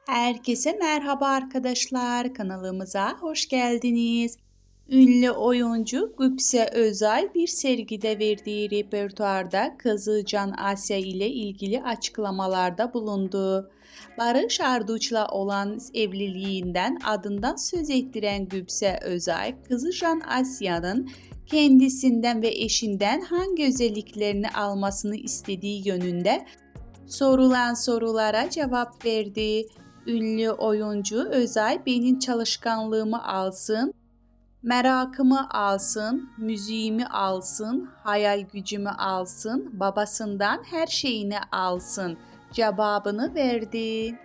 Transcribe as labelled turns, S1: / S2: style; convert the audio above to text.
S1: Herkese merhaba arkadaşlar, kanalımıza hoş geldiniz. Ünlü oyuncu Gupse Özay bir sergide verdiği repertuarda kızı Can Asya ile ilgili açıklamalarda bulundu. Barış Arduç'la olan evliliğinden adından söz ettiren Gupse Özay, kızı Can Asya'nın kendisinden ve eşinden hangi özelliklerini almasını istediği yönünde sorulan sorulara cevap verdi. Ünlü oyuncu Özay benim çalışkanlığımı alsın, merakımı alsın, müziğimi alsın, hayal gücümü alsın, babasından her şeyini alsın cevabını verdi.